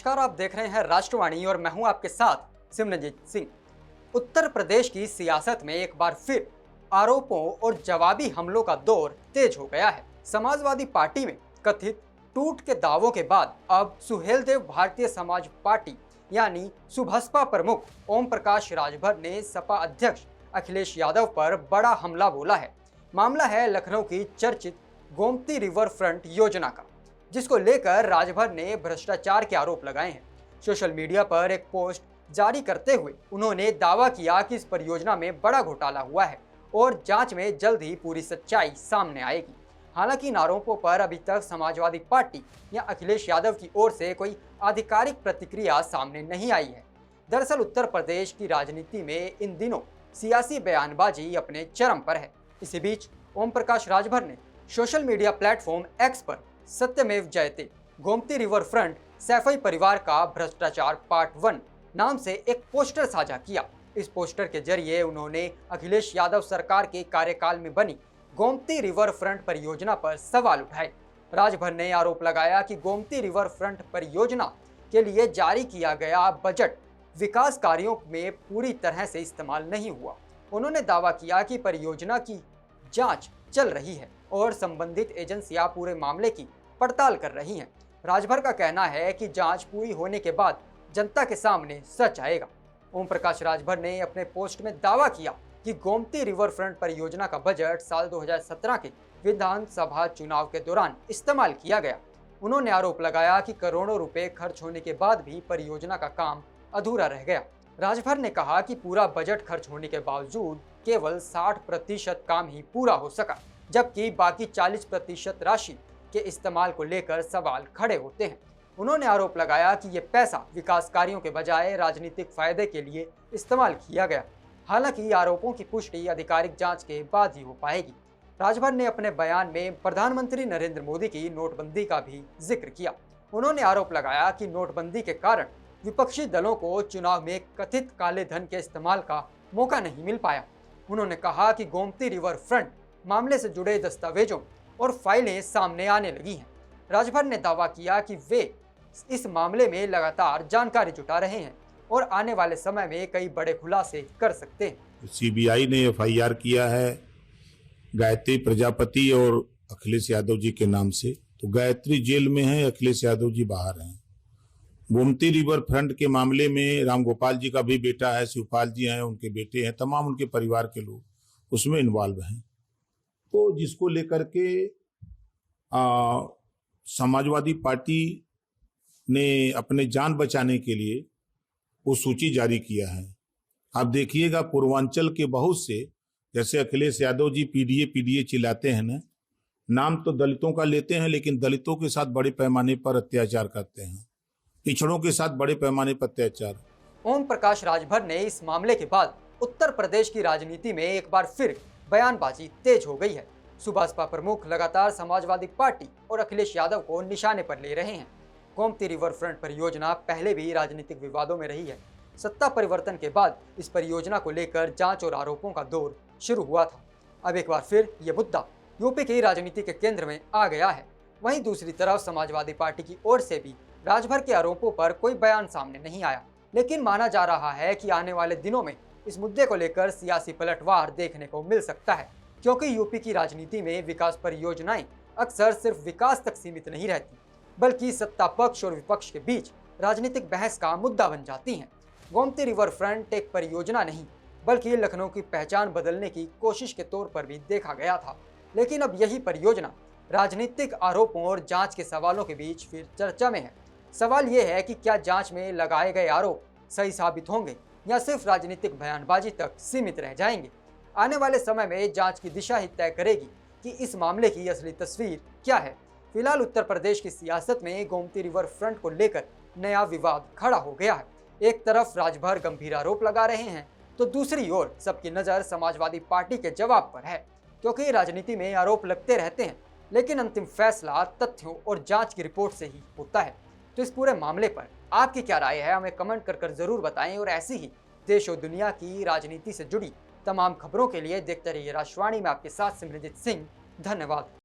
नमस्कार, आप देख रहे हैं राष्ट्रवाणी और मैं हूं आपके साथ सिमरनजीत सिंह। उत्तर प्रदेश की सियासत में एक बार फिर आरोपों और जवाबी हमलों का दौर तेज हो गया है। समाजवादी पार्टी में कथित टूट के दावों के बाद अब सुहेलदेव भारतीय समाज पार्टी यानी सुबसपा प्रमुख ओम प्रकाश राजभर ने सपा अध्यक्ष अखिलेश यादव पर बड़ा हमला बोला है। मामला है लखनऊ की चर्चित गोमती रिवर फ्रंट योजना का, जिसको लेकर राजभर ने भ्रष्टाचार के आरोप लगाए हैं। सोशल मीडिया पर एक पोस्ट जारी करते हुए उन्होंने दावा किया कि इस परियोजना में बड़ा घोटाला हुआ है और जांच में जल्द ही पूरी सच्चाई सामने आएगी। हालांकि इन आरोपों पर अभी तक समाजवादी पार्टी या अखिलेश यादव की ओर से कोई आधिकारिक प्रतिक्रिया सामने नहीं आई है। दरअसल उत्तर प्रदेश की राजनीति में इन दिनों सियासी बयानबाजी अपने चरम पर है। इसी बीच ओम प्रकाश राजभर ने सोशल मीडिया प्लेटफॉर्म एक्स पर सत्यमेव जयते गोमती रिवर फ्रंट सैफई परिवार का भ्रष्टाचार पार्ट 1 नाम से एक पोस्टर साझा किया। इस पोस्टर के जरिए उन्होंने अखिलेश यादव सरकार के कार्यकाल में बनी गोमती रिवर फ्रंट परियोजना पर सवाल उठाए। राजभर ने आरोप लगाया कि गोमती रिवर फ्रंट परियोजना के लिए जारी किया गया बजट विकास कार्यों में पूरी तरह से इस्तेमाल नहीं हुआ। उन्होंने दावा किया कि परियोजना की जांच चल रही है और संबंधित एजेंसियां पूरे मामले की पड़ताल कर रही हैं। राजभर का कहना है कि जांच पूरी होने के बाद जनता के सामने सच आएगा। ओम प्रकाश राजभर ने अपने पोस्ट में दावा किया कि गोमती रिवर फ्रंट परियोजना का बजट साल 2017 के विधानसभा चुनाव के दौरान इस्तेमाल किया गया। उन्होंने आरोप लगाया कि करोड़ों रुपए खर्च होने के बाद भी परियोजना का काम अधूरा रह गया। राजभर ने कहा कि पूरा बजट खर्च होने के बावजूद केवल 60% काम ही पूरा हो सका, जबकि बाकी 40% राशि के इस्तेमाल को लेकर सवाल खड़े होते हैं। उन्होंने आरोप लगाया कि ये पैसा विकास कार्यों के बजाय राजनीतिक फायदे के लिए इस्तेमाल किया गया। हालांकि आरोपों की पुष्टि आधिकारिक जांच के बाद ही हो पाएगी। राजभर ने अपने बयान में प्रधानमंत्री नरेंद्र मोदी की नोटबंदी का भी जिक्र किया। उन्होंने आरोप लगाया कि नोटबंदी के कारण विपक्षी दलों को चुनाव में कथित काले धन के इस्तेमाल का मौका नहीं मिल पाया। उन्होंने कहा कि गोमती रिवर फ्रंट मामले से जुड़े दस्तावेजों और फाइलें सामने आने लगी हैं। राजभर ने दावा किया कि वे इस मामले में लगातार जानकारी जुटा रहे हैं और आने वाले समय में कई बड़े खुलासे कर सकते हैं। सीबीआई ने एफआईआर किया है गायत्री प्रजापति और अखिलेश यादव जी के नाम से। तो गायत्री जेल में है, अखिलेश यादव जी बाहर हैं। गोमती रिवर फ्रंट के मामले में राम गोपाल जी का भी बेटा है, शिवपाल जी हैं, उनके बेटे हैं, तमाम उनके परिवार के लोग उसमें इन्वॉल्व हैं। तो जिसको लेकर के समाजवादी पार्टी ने अपने जान बचाने के लिए वो सूची जारी किया है। आप देखिएगा पूर्वांचल के बहुत से, जैसे अखिलेश यादव जी पीडीए चिल्लाते हैं ना, नाम तो दलितों का लेते हैं, लेकिन दलितों के साथ बड़े पैमाने पर अत्याचार करते हैं, पिछड़ों के साथ बड़े पैमाने पर अत्याचार। ओम प्रकाश राजभर ने इस मामले के बाद उत्तर प्रदेश की राजनीति में एक बार फिर बयानबाजी तेज हो गई है। सुबसपा प्रमुख लगातार समाजवादी पार्टी और अखिलेश यादव को निशाने पर ले रहे हैं। गोमती रिवर फ्रंट परियोजना पहले भी राजनीतिक विवादों में रही है। सत्ता परिवर्तन के बाद इस परियोजना को लेकर जांच और आरोपों का दौर शुरू हुआ था। अब एक बार फिर ये मुद्दा यूपी की राजनीति के केंद्र में आ गया है। वहीं दूसरी तरफ समाजवादी पार्टी की ओर से भी राजभर के आरोपों पर कोई बयान सामने नहीं आया, लेकिन माना जा रहा है कि आने वाले दिनों में इस मुद्दे को लेकर सियासी पलटवार देखने को मिल सकता है, क्योंकि यूपी की राजनीति में विकास परियोजनाएं अक्सर सिर्फ विकास तक सीमित नहीं रहती, बल्कि सत्ता पक्ष और विपक्ष के बीच राजनीतिक बहस का मुद्दा बन जाती हैं। गोमती रिवर फ्रंट एक परियोजना नहीं, बल्कि लखनऊ की पहचान बदलने की कोशिश के तौर पर भी देखा गया था। लेकिन अब यही परियोजना राजनीतिक आरोपों और जांच के सवालों के बीच फिर चर्चा में है। सवाल यह है कि क्या जांच में लगाए गए आरोप सही साबित होंगे या सिर्फ राजनीतिक बयानबाजी तक सीमित रह जाएंगे। आने वाले समय में जांच की दिशा ही तय करेगी कि इस मामले की असली तस्वीर क्या है। फिलहाल उत्तर प्रदेश की सियासत में गोमती रिवर फ्रंट को लेकर नया विवाद खड़ा हो गया है। एक तरफ राजभर गंभीर आरोप लगा रहे हैं, तो दूसरी ओर सबकी नजर समाजवादी पार्टी के जवाब पर है, क्योंकि राजनीति में आरोप लगते रहते हैं, लेकिन अंतिम फैसला तथ्यों और जांच की रिपोर्ट से ही होता है। तो इस पूरे मामले पर आपकी क्या राय है, हमें कमेंट कर जरूर बताएं। और ऐसी ही देश और दुनिया की राजनीति से जुड़ी तमाम खबरों के लिए देखते रहिए राष्ट्रवाणी में आपके साथ सिमरनजीत सिंह। धन्यवाद।